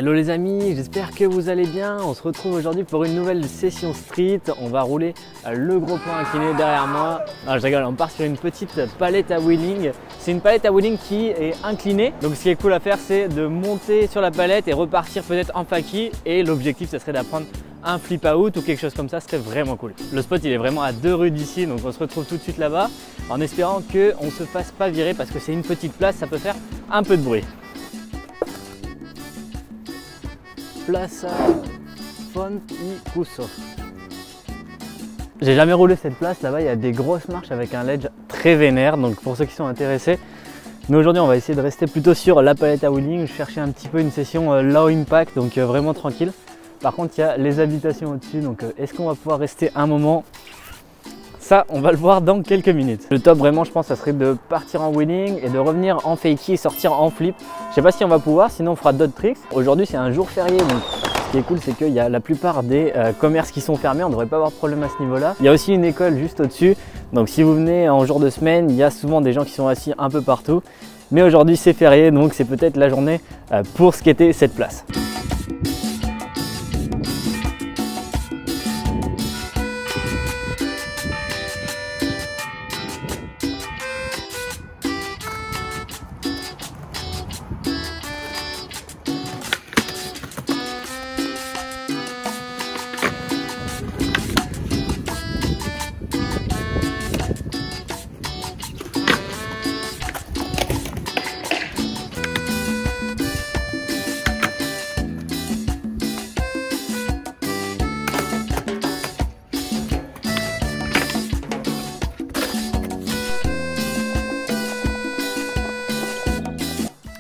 Hello les amis, j'espère que vous allez bien. On se retrouve aujourd'hui pour une nouvelle session street. On va rouler le gros point incliné derrière moi. Non, je rigole, on part sur une petite palette à wheeling. C'est une palette à wheeling qui est inclinée. Donc ce qui est cool à faire, c'est de monter sur la palette et repartir peut-être en fakie. Et l'objectif, ce serait d'apprendre un flip out ou quelque chose comme ça, ce serait vraiment cool. Le spot il est vraiment à 2 rues d'ici, donc on se retrouve tout de suite là-bas en espérant qu'on ne se fasse pas virer parce que c'est une petite place, ça peut faire un peu de bruit. Plaza Fonticuso. J'ai jamais roulé cette place, là-bas il y a des grosses marches avec un ledge très vénère, donc pour ceux qui sont intéressés, nous aujourd'hui on va essayer de rester plutôt sur la palette à wheeling, chercher un petit peu une session low impact, donc vraiment tranquille. Par contre il y a les habitations au-dessus, donc est-ce qu'on va pouvoir rester un moment? Ça, on va le voir dans quelques minutes. Le top vraiment, je pense, ça serait de partir en wheeling et de revenir en fakie et sortir en flip. Je sais pas si on va pouvoir, sinon on fera d'autres tricks. Aujourd'hui, c'est un jour férié, donc ce qui est cool, c'est qu'il y a la plupart des commerces qui sont fermés. On ne devrait pas avoir de problème à ce niveau-là. Il y a aussi une école juste au-dessus. Donc si vous venez en jour de semaine, il y a souvent des gens qui sont assis un peu partout. Mais aujourd'hui, c'est férié, donc c'est peut-être la journée pour skater cette place.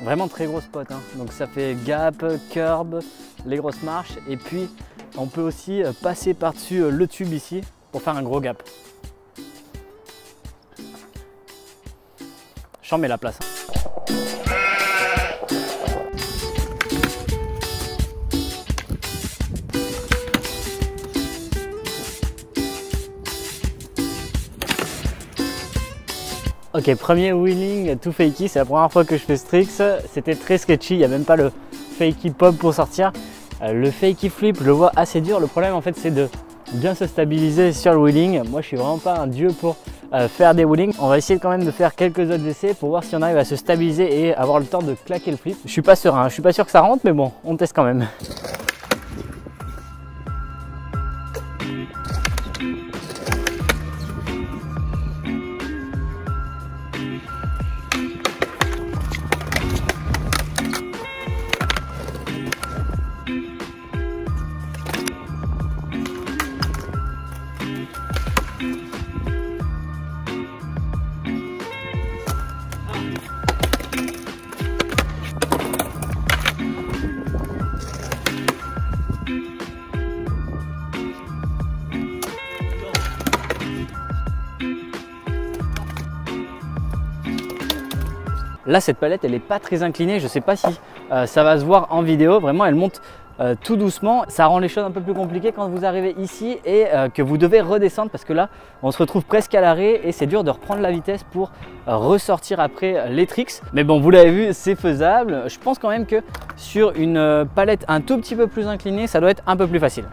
Vraiment très gros spot, hein. Donc ça fait gap, curb, les grosses marches et puis on peut aussi passer par-dessus le tube ici pour faire un gros gap. J'en mets la place. Ok, premier wheeling tout fakey, c'est la première fois que je fais ce trick, c'était très sketchy, il n'y a même pas le fakey pop pour sortir. Le fakey flip, je le vois assez dur, le problème en fait c'est de bien se stabiliser sur le wheeling. Moi je suis vraiment pas un dieu pour faire des wheelings. On va essayer quand même de faire quelques autres essais pour voir si on arrive à se stabiliser et avoir le temps de claquer le flip. Je suis pas serein, je suis pas sûr que ça rentre, mais bon, on teste quand même. Là, cette palette, elle n'est pas très inclinée. Je ne sais pas si ça va se voir en vidéo. Vraiment, elle monte tout doucement. Ça rend les choses un peu plus compliquées quand vous arrivez ici et que vous devez redescendre parce que là, on se retrouve presque à l'arrêt et c'est dur de reprendre la vitesse pour ressortir après les tricks. Mais bon, vous l'avez vu, c'est faisable. Je pense quand même que sur une palette un tout petit peu plus inclinée, ça doit être un peu plus facile.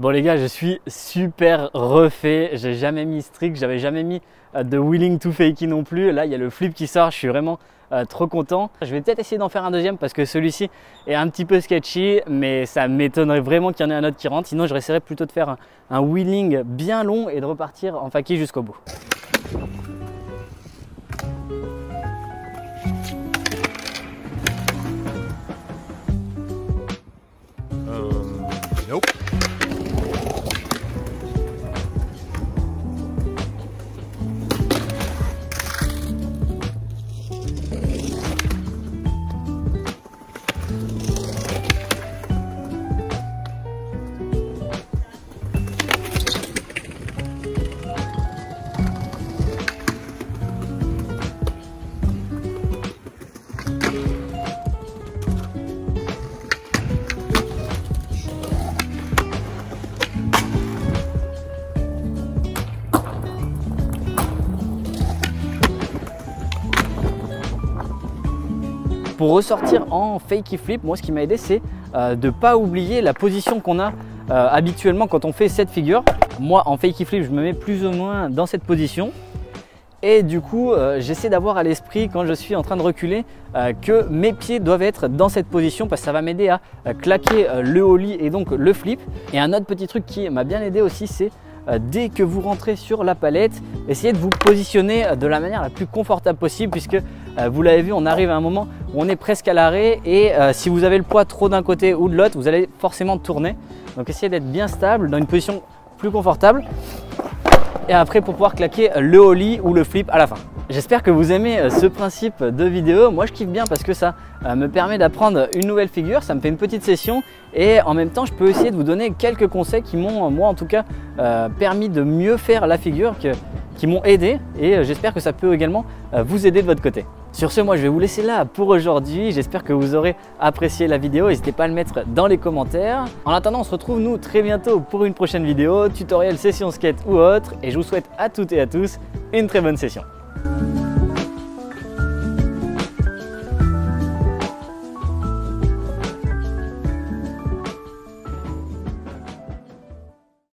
Bon les gars, je suis super refait, j'ai jamais mis strict, j'avais jamais mis de wheeling to fakie non plus. Là il y a le flip qui sort, je suis vraiment trop content. Je vais peut-être essayer d'en faire un deuxième parce que celui-ci est un petit peu sketchy, mais ça m'étonnerait vraiment qu'il y en ait un autre qui rentre. Sinon je essaierai plutôt de faire un wheeling bien long et de repartir en fakie jusqu'au bout. Nope. Pour ressortir en fakie flip, moi ce qui m'a aidé c'est de ne pas oublier la position qu'on a habituellement quand on fait cette figure. Moi en fakie flip je me mets plus ou moins dans cette position et du coup j'essaie d'avoir à l'esprit quand je suis en train de reculer que mes pieds doivent être dans cette position parce que ça va m'aider à claquer le ollie et donc le flip. Et un autre petit truc qui m'a bien aidé aussi c'est dès que vous rentrez sur la palette, essayez de vous positionner de la manière la plus confortable possible puisque vous l'avez vu, on arrive à un moment où on est presque à l'arrêt et si vous avez le poids trop d'un côté ou de l'autre, vous allez forcément tourner. Donc essayez d'être bien stable dans une position plus confortable et après pour pouvoir claquer le ollie ou le flip à la fin. J'espère que vous aimez ce principe de vidéo. Moi je kiffe bien parce que ça me permet d'apprendre une nouvelle figure, ça me fait une petite session et en même temps je peux essayer de vous donner quelques conseils qui m'ont moi en tout cas permis de mieux faire la figure, qui m'ont aidé et j'espère que ça peut également vous aider de votre côté. Sur ce, moi je vais vous laisser là pour aujourd'hui, j'espère que vous aurez apprécié la vidéo, n'hésitez pas à le mettre dans les commentaires. En attendant, on se retrouve nous très bientôt pour une prochaine vidéo, tutoriel, session skate ou autre et je vous souhaite à toutes et à tous une très bonne session.